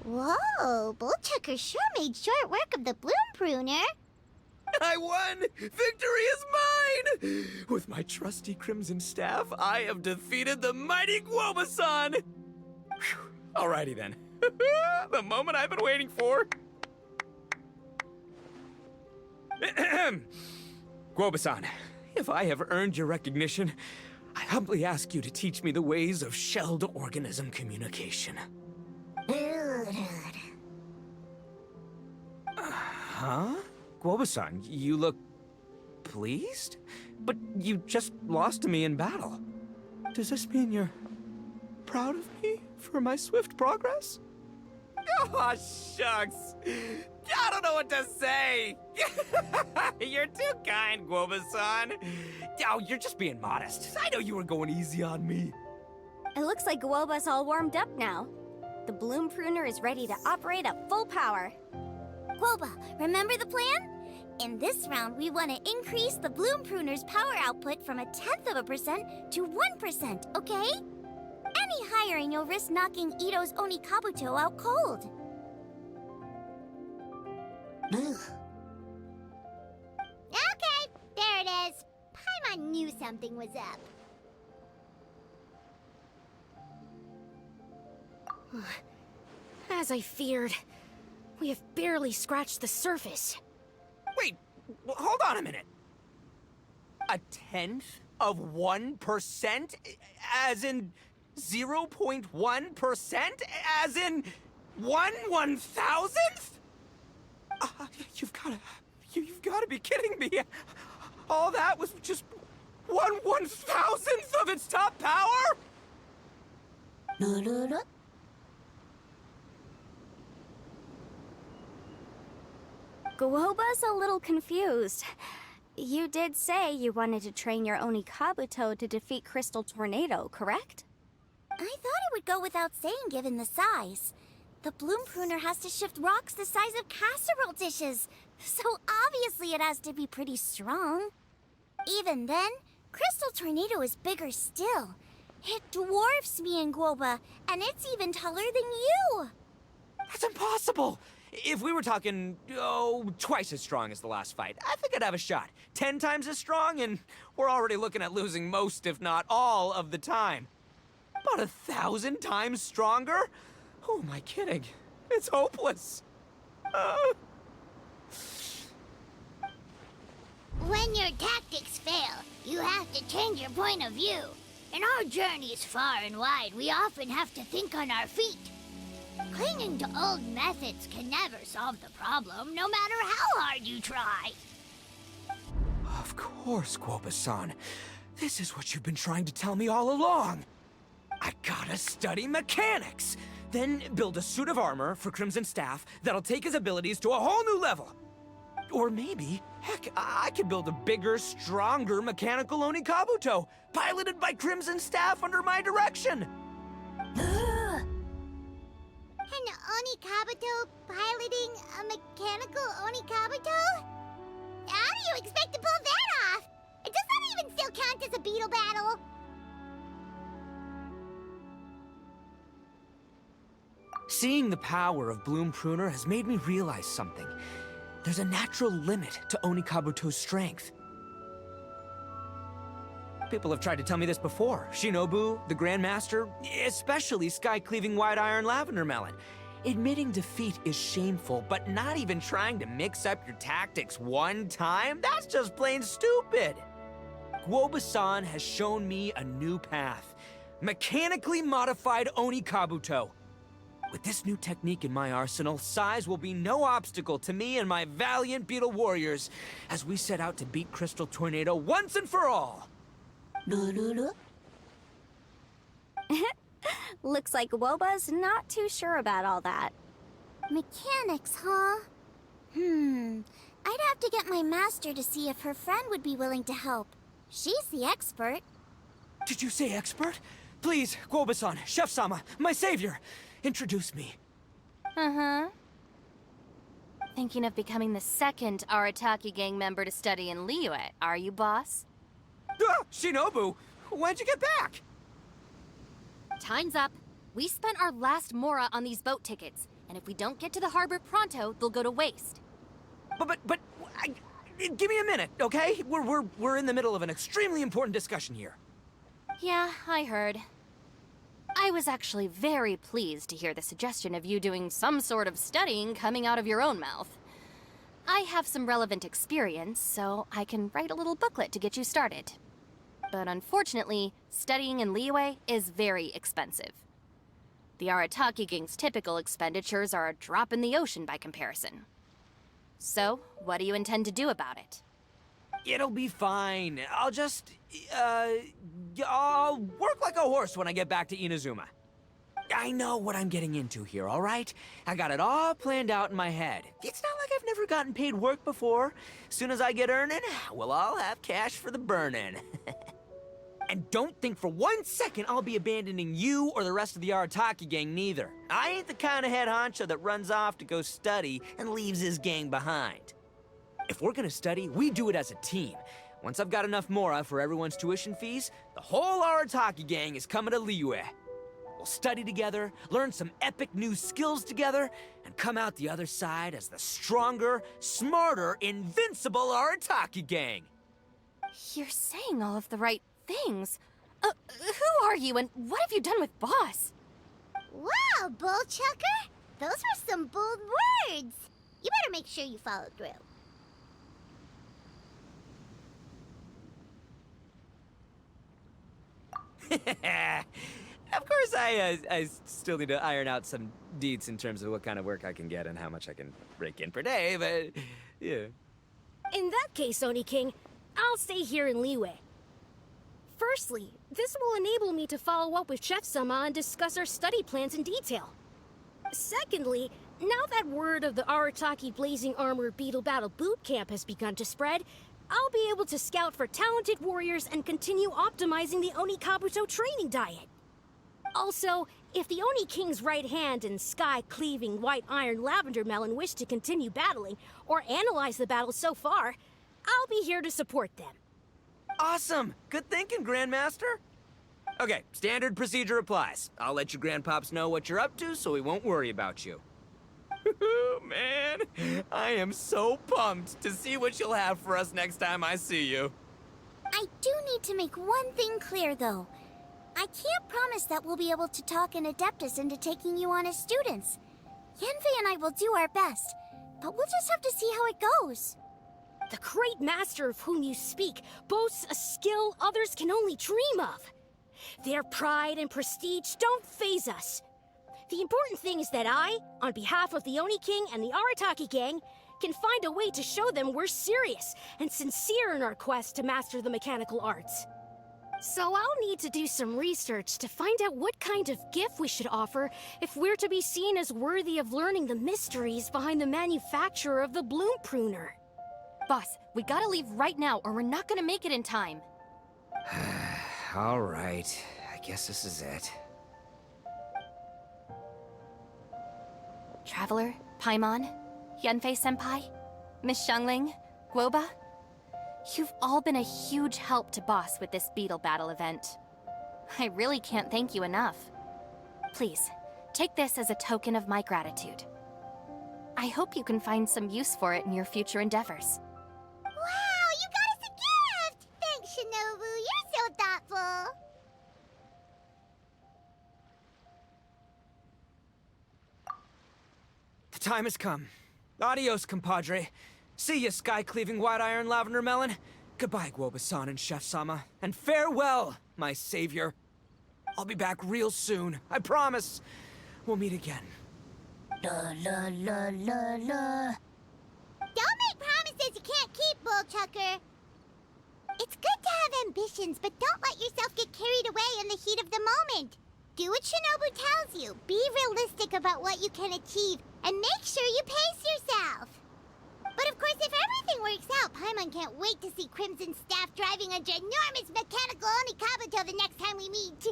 Whoa, Bullchucker sure made short work of the Bloom Pruner. I won! Victory is mine! With my trusty crimson staff, I have defeated the mighty Guoba-san! Phew. Alrighty then. The moment I've been waiting for. Guoba-san, if I have earned your recognition, I humbly ask you to teach me the ways of shelled organism communication. Huh? Guoba-san, you look pleased? But you just lost to me in battle. Does this mean you're proud of me for my swift progress? Oh, shucks. I don't know what to say. You're too kind, Guoba-san. Oh, you're just being modest. I know you were going easy on me. It looks like Guoba's all warmed up now. The Bloom Pruner is ready to operate at full power. Guoba, remember the plan? In this round, we want to increase the Bloom Pruner's power output from 0.1% to 1%, okay? Any higher and you'll risk knocking Ito's Onikabuto out cold. Okay, there it is. Paimon knew something was up. As I feared, we have barely scratched the surface. Wait, hold on a minute. 0.1%? As in 0.1%? As in 1/1000th? You've gotta be kidding me. All that was just 1/1000th of its top power? Guoba's a little confused. You did say you wanted to train your Onikabuto to defeat Crystal Tornado, correct? I thought it would go without saying given the size. The Bloom Pruner has to shift rocks the size of casserole dishes, so obviously it has to be pretty strong. Even then, Crystal Tornado is bigger still. It dwarfs me and Guoba, and it's even taller than you. That's impossible! If we were talking, twice as strong as the last fight, I think I'd have a shot. 10 times as strong, and we're already looking at losing most, if not all, of the time. About 1,000 times stronger? Who am I kidding? It's hopeless. When your tactics fail, you have to change your point of view. In our journeys far and wide, we often have to think on our feet. Clinging to old methods can never solve the problem, no matter how hard you try. Of course, Guoba-san. This is what you've been trying to tell me all along. I gotta study mechanics, then build a suit of armor for Crimson Staff that'll take his abilities to a whole new level. Or maybe, heck, I could build a bigger, stronger mechanical Onikabuto, piloted by Crimson Staff under my direction. An Onikabuto piloting a mechanical Onikabuto? How do you expect to pull that off? Does that even still count as a beetle battle? Seeing the power of Bloom Pruner has made me realize something. There's a natural limit to Onikabuto's strength. People have tried to tell me this before. Shinobu, the Grandmaster, especially Sky-Cleaving White Iron Lavender Melon. Admitting defeat is shameful, but not even trying to mix up your tactics one time? That's just plain stupid! Guoba-san has shown me a new path. Mechanically modified Onikabuto. With this new technique in my arsenal, size will be no obstacle to me and my valiant beetle warriors as we set out to beat Crystal Tornado once and for all. Looks like Guoba's not too sure about all that. Mechanics, huh? I'd have to get my master to see if her friend would be willing to help. She's the expert. Did you say expert? Please, Guoba-san, Chef-sama, my savior, introduce me. Thinking of becoming the second Arataki gang member to study in Liyue, are you, boss? Shinobu, when'd you get back? Time's up. We spent our last mora on these boat tickets, and and if we don't get to the harbor pronto, they'll go to waste. Give me a minute, okay? We're in the middle of an extremely important discussion here. Yeah, I heard. I was actually very pleased to hear the suggestion of you doing some sort of studying coming out of your own mouth. I have some relevant experience, so I can write a little booklet to get you started. But unfortunately, studying in Liyue is very expensive. The Arataki gang's typical expenditures are a drop in the ocean by comparison. So, what do you intend to do about it? It'll be fine. I'll work like a horse when I get back to Inazuma. I know what I'm getting into here, all right? I got it all planned out in my head. It's not like I've never gotten paid work before. Soon as I get earning, we'll all have cash for the burning. And don't think for 1 second I'll be abandoning you or the rest of the Arataki gang neither. I ain't the kind of head honcho that runs off to go study and leaves his gang behind. If we're gonna study, we do it as a team. Once I've got enough mora for everyone's tuition fees, the whole Arataki gang is coming to Liyue. We'll study together, learn some epic new skills together, and come out the other side as the stronger, smarter, invincible Arataki gang. You're saying all of the right things. Who are you and what have you done with Boss? Wow, Bullchucker! Those were some bold words! You better make sure you follow through. Of course, I still need to iron out some deets in terms of what kind of work I can get and how much I can rake in per day, but yeah. In that case, Oni King, I'll stay here in Liyue. Firstly, this will enable me to follow up with Chef-sama and discuss our study plans in detail. Secondly, now that word of the Arataki Blazing Armor Beetle Battle Boot Camp has begun to spread, I'll be able to scout for talented warriors and continue optimizing the Oni Kabuto training diet. Also, if the Oni King's right hand and sky-cleaving white iron lavender melon wish to continue battling, or analyze the battle so far, I'll be here to support them. Awesome! Good thinking, Grandmaster! Okay, standard procedure applies. I'll let you Grandpops know what you're up to so we won't worry about you. Man, I am so pumped to see what you'll have for us next time I see you. I do need to make one thing clear, though. I can't promise that we'll be able to talk an Adeptus into taking you on as students. Yanfei and I will do our best, but we'll just have to see how it goes. The great master of whom you speak boasts a skill others can only dream of. Their pride and prestige don't faze us. The important thing is that I, on behalf of the Oni King and the Arataki gang, can find a way to show them we're serious and sincere in our quest to master the mechanical arts. So I'll need to do some research to find out what kind of gift we should offer if we're to be seen as worthy of learning the mysteries behind the manufacture of the bloom pruner. Boss, we gotta leave right now or we're not gonna make it in time. All right, I guess this is it. Traveler, Paimon, Yanfei-senpai, Miss Xiangling, Guoba. You've all been a huge help to Boss with this beetle battle event. I really can't thank you enough. Please, take this as a token of my gratitude. I hope you can find some use for it in your future endeavors. Wow, you got us a gift! Thanks, Shinobu. You're so thoughtful. The time has come. Adios, compadre. See ya, sky-cleaving white iron lavender melon. Goodbye, Guoba-san and Chef-sama. And farewell, my savior. I'll be back real soon, I promise. We'll meet again. La la la la la. Don't make promises you can't keep, Bullchucker. It's good to have ambitions, but don't let yourself get carried away in the heat of the moment. Do what Shinobu tells you. Be realistic about what you can achieve, and make sure you pace yourself. But of course, if everything works out, Paimon can't wait to see Crimson Staff driving a ginormous mechanical Oni Kabuto the next time we meet.